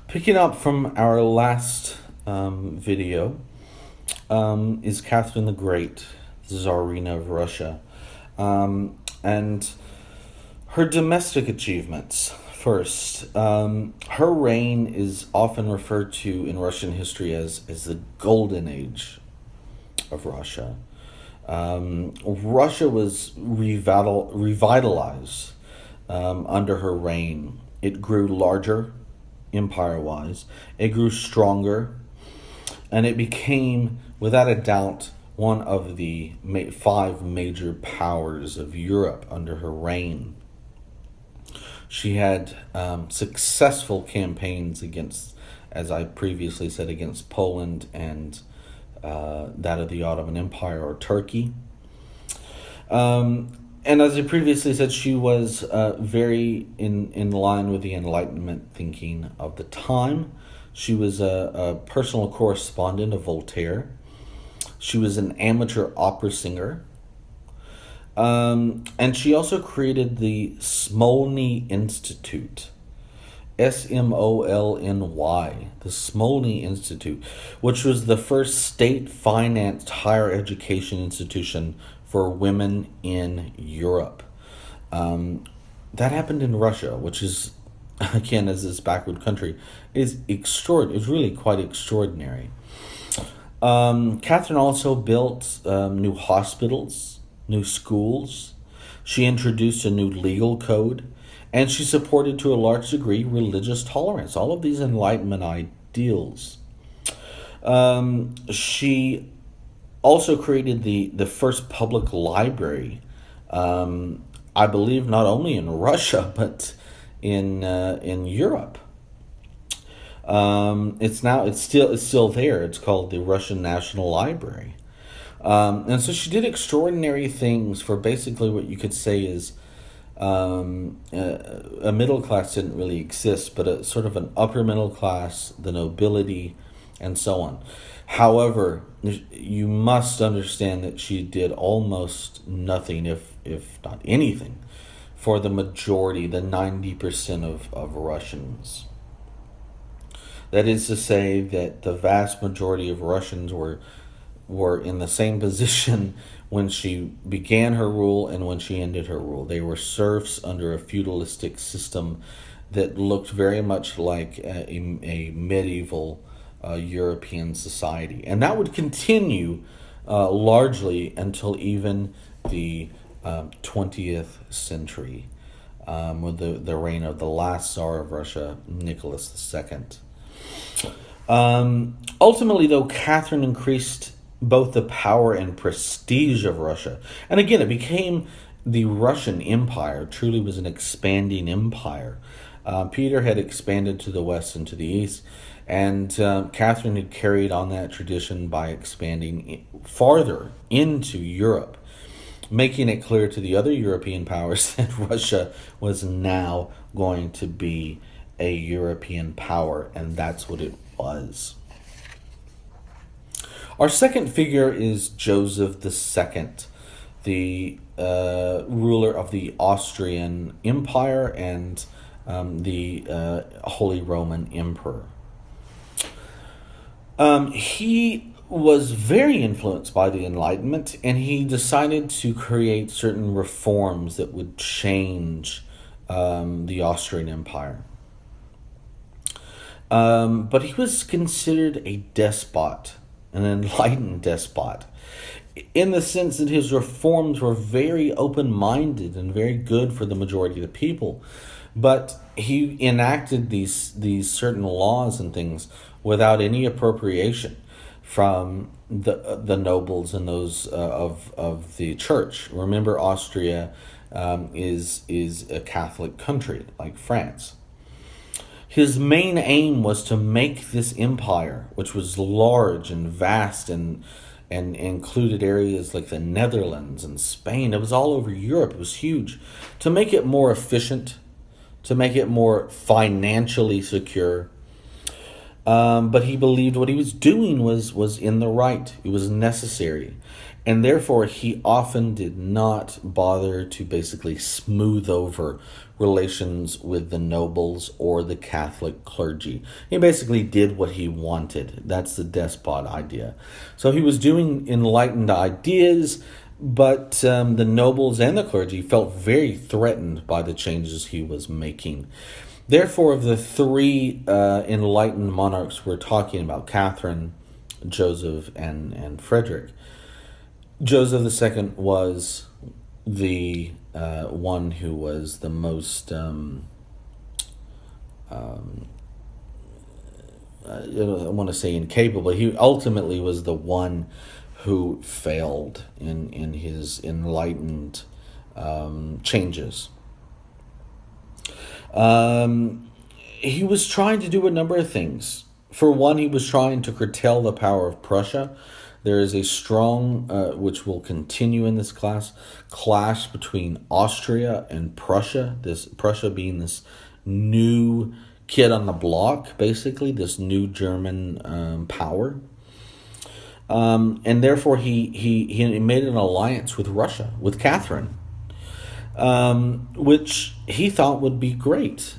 Picking up from our last video is Catherine the Great, Tsarina of Russia, and her domestic achievements. First, her reign is often referred to in Russian history as the Golden Age of Russia. Russia was revitalized under her reign. It grew larger, empire-wise. It grew stronger, and it became, without a doubt, one of the five major powers of Europe under her reign. She had successful campaigns against, as I previously said, against Poland and that of the Ottoman Empire or Turkey. And as I previously said, she was very in line with the Enlightenment thinking of the time. She was a personal correspondent of Voltaire. She was an amateur opera singer. And she also created the Smolny Institute. Smolny, the Smolny Institute, which was the first state-financed higher education institution for women in Europe. That happened in Russia, which is, again, as this backward country, is extraordinary. It's really quite extraordinary. Catherine also built new hospitals, new schools. She introduced a new legal code, and she supported to a large degree religious tolerance. All of these Enlightenment ideals. She also created the first public library, I believe, not only in Russia but in Europe. It's still there. It's called the Russian National Library, and so she did extraordinary things for basically what you could say is a middle class didn't really exist, but a sort of an upper middle class, the nobility, and so on. However, you must understand that she did almost nothing, if not anything, for the majority, the 90% of Russians. That is to say that the vast majority of Russians were in the same position when she began her rule and when she ended her rule. They were serfs under a feudalistic system that looked very much like a medieval European society. And that would continue largely until even the 20th century, with the reign of the last Tsar of Russia, Nicholas II. Ultimately, though, Catherine increased both the power and prestige of Russia. And again, it became the Russian Empire. Truly was an expanding empire. Peter had expanded to the west and to the east, and Catherine had carried on that tradition by expanding farther into Europe, making it clear to the other European powers that Russia was now going to be a European power, and that's what it was. Our second figure is Joseph II, the ruler of the Austrian Empire and the Holy Roman Emperor. He was very influenced by the Enlightenment, and he decided to create certain reforms that would change the Austrian Empire. But he was considered a despot, an enlightened despot, in the sense that his reforms were very open-minded and very good for the majority of the people. But he enacted these certain laws and things without any appropriation from the nobles and those of the church. Remember, Austria is a Catholic country like France. His main aim was to make this empire, which was large and vast and included areas like the Netherlands and Spain. It was all over Europe. It was huge. To make it more efficient, to make it more financially secure. But he believed what he was doing was in the right. It was necessary. And therefore, he often did not bother to basically smooth over relations with the nobles or the Catholic clergy. He basically did what he wanted. That's the despot idea. So he was doing enlightened ideas, but the nobles and the clergy felt very threatened by the changes he was making. Therefore, of the three enlightened monarchs we're talking about, Catherine, Joseph, and Frederick, Joseph II was the one who was the most, I want to say incapable. He ultimately was the one who failed in his enlightened changes. He was trying to do a number of things. For one, he was trying to curtail the power of Prussia. There is a strong, which will continue in this clash between Austria and Prussia. This Prussia being this new kid on the block, basically, this new German power. And therefore, he made an alliance with Russia, with Catherine, which he thought would be great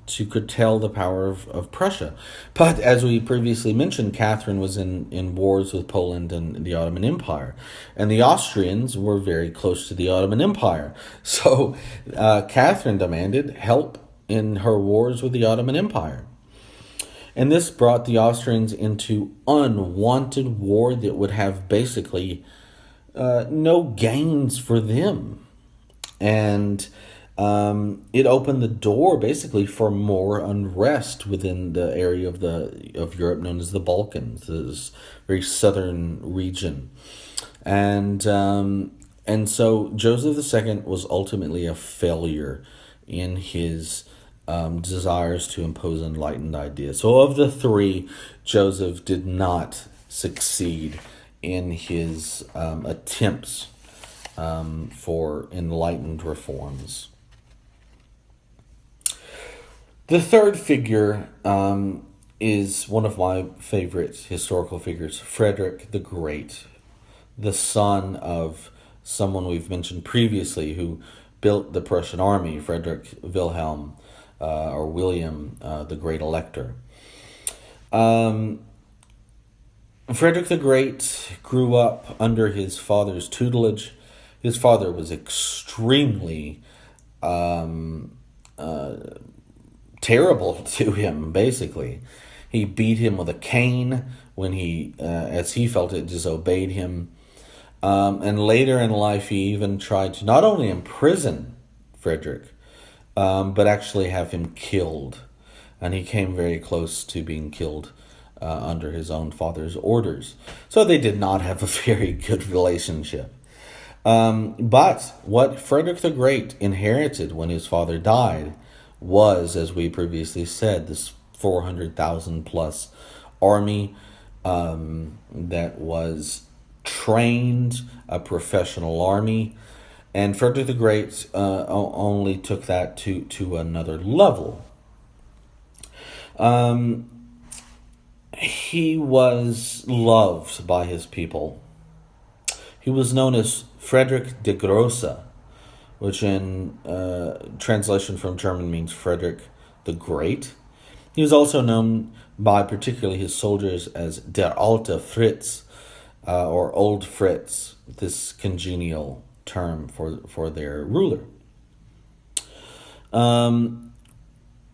to curtail the power of Prussia. But as we previously mentioned, Catherine was in wars with Poland and the Ottoman Empire. And the Austrians were very close to the Ottoman Empire. So Catherine demanded help in her wars with the Ottoman Empire. And this brought the Austrians into unwanted war that would have basically no gains for them. And it opened the door basically for more unrest within the area of Europe known as the Balkans, this very southern region. And so Joseph II was ultimately a failure in his desires to impose enlightened ideas. So of the three, Joseph did not succeed in his attempts for enlightened reforms. The third figure is one of my favorite historical figures, Frederick the Great, the son of someone we've mentioned previously who built the Prussian army, Frederick Wilhelm, or William the Great Elector. Frederick the Great grew up under his father's tutelage. His father was extremely terrible to him, basically. He beat him with a cane when he, as he felt it, disobeyed him. And later in life, he even tried to not only imprison Frederick, but actually have him killed. And he came very close to being killed under his own father's orders. So they did not have a very good relationship. But what Frederick the Great inherited when his father died was, as we previously said, this 400,000 plus army that was trained, a professional army. And Frederick the Great only took that to another level. He was loved by his people. He was known as Frederick the Grosse, which in translation from German means Frederick the Great. He was also known by particularly his soldiers as Der alte Fritz, or Old Fritz, this congenial term for their ruler.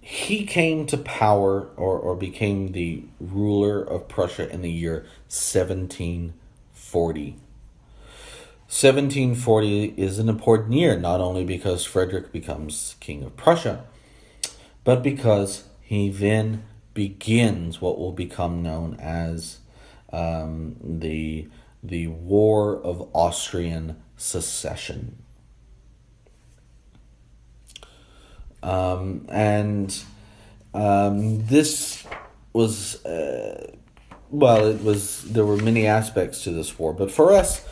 He came to power or became the ruler of Prussia in the year 1740. 1740 is an important year, not only because Frederick becomes King of Prussia, but because he then begins what will become known as the War of Austrian Succession. This was, there were many aspects to this war, but for us,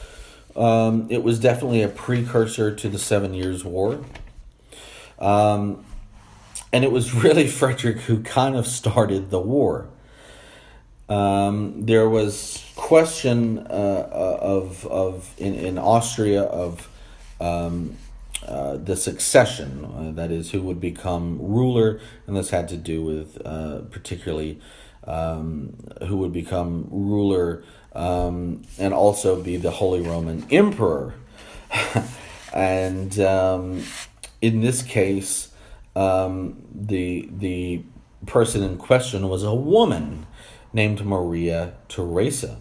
it was definitely a precursor to the 7 Years' War. And it was really Frederick who kind of started the war. There was question of in Austria of the succession, that is, who would become ruler, and this had to do with particularly who would become ruler and also be the Holy Roman Emperor. And in this case, the person in question was a woman named Maria Theresa.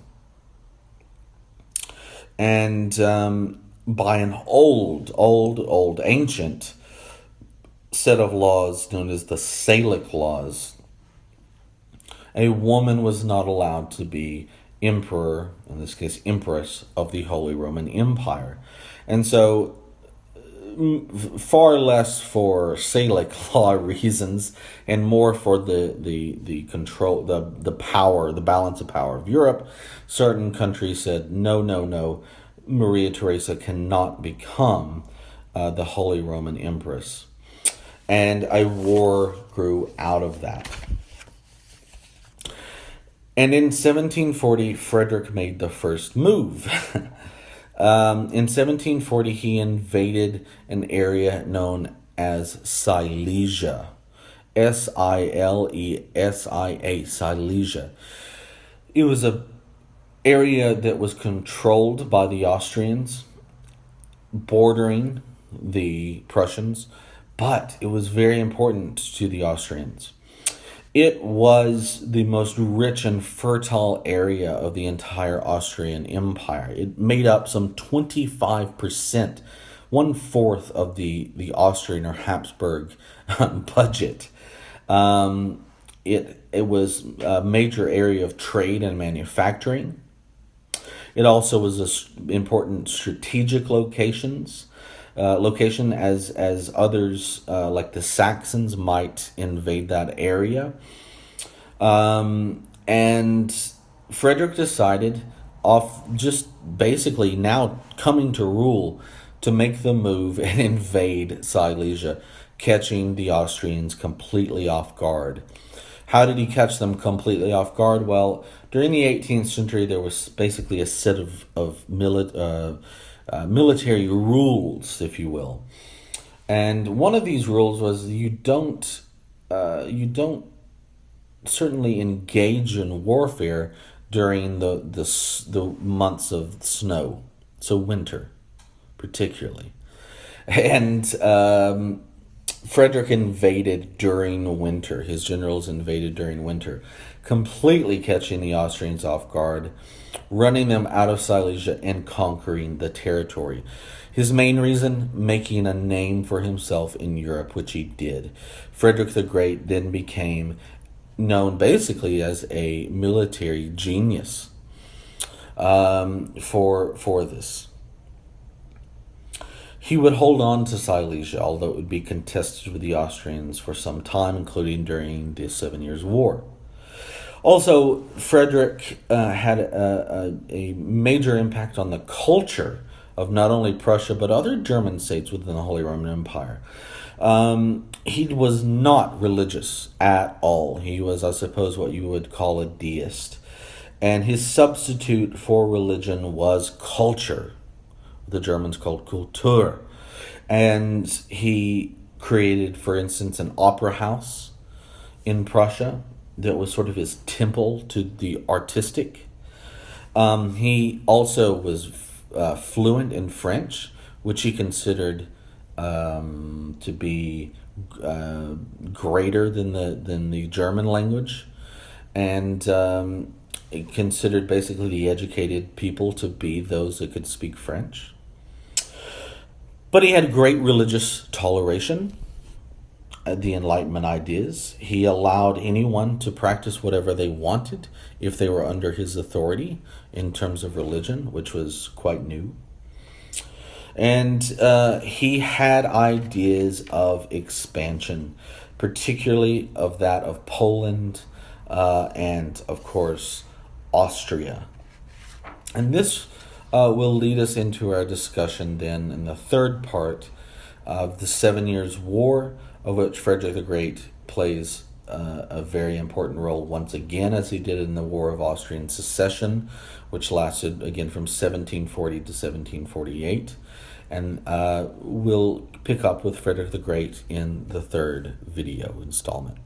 And by an old, ancient set of laws known as the Salic laws, a woman was not allowed to be emperor, in this case empress, of the Holy Roman Empire. And so, far less for Salic law reasons and more for the control, the power, the balance of power of Europe, certain countries said, no, Maria Theresa cannot become the Holy Roman Empress. And a war grew out of that. And in 1740, Frederick made the first move. In 1740, he invaded an area known as Silesia. Silesia, Silesia. It was an area that was controlled by the Austrians, bordering the Prussians, but it was very important to the Austrians. It was the most rich and fertile area of the entire Austrian Empire. It made up some 25%, 1/4 of the Austrian or Habsburg budget. It was a major area of trade and manufacturing. It also was an important strategic location as others like the Saxons might invade that area. And Frederick decided, just basically now coming to rule, to make the move and invade Silesia, catching the Austrians completely off guard. How did he catch them completely off guard? Well, during the 18th century, there was basically a set of military rules, if you will. And one of these rules was you don't certainly engage in warfare during the months of snow, so winter particularly. And Frederick invaded during winter. His generals invaded during winter, completely catching the Austrians off guard, running them out of Silesia and conquering the territory. His main reason, making a name for himself in Europe, which he did. Frederick the Great then became known basically as a military genius for this. He would hold on to Silesia, although it would be contested with the Austrians for some time, including during the 7 Years' War. Also, Frederick had a major impact on the culture of not only Prussia, but other German states within the Holy Roman Empire. He was not religious at all. He was, I suppose, what you would call a deist. And his substitute for religion was culture. The Germans called Kultur. And he created, for instance, an opera house in Prussia that was sort of his temple to the artistic. He also was fluent in French, which he considered to be greater than the German language, and he considered basically the educated people to be those that could speak French. But he had great religious toleration, the Enlightenment ideas. He allowed anyone to practice whatever they wanted if they were under his authority in terms of religion, which was quite new. And he had ideas of expansion, particularly of that of Poland and, of course, Austria. And this will lead us into our discussion then in the third part of the 7 Years' War, of which Frederick the Great plays a very important role once again, as he did in the War of Austrian Succession, which lasted again from 1740 to 1748. And we'll pick up with Frederick the Great in the third video installment.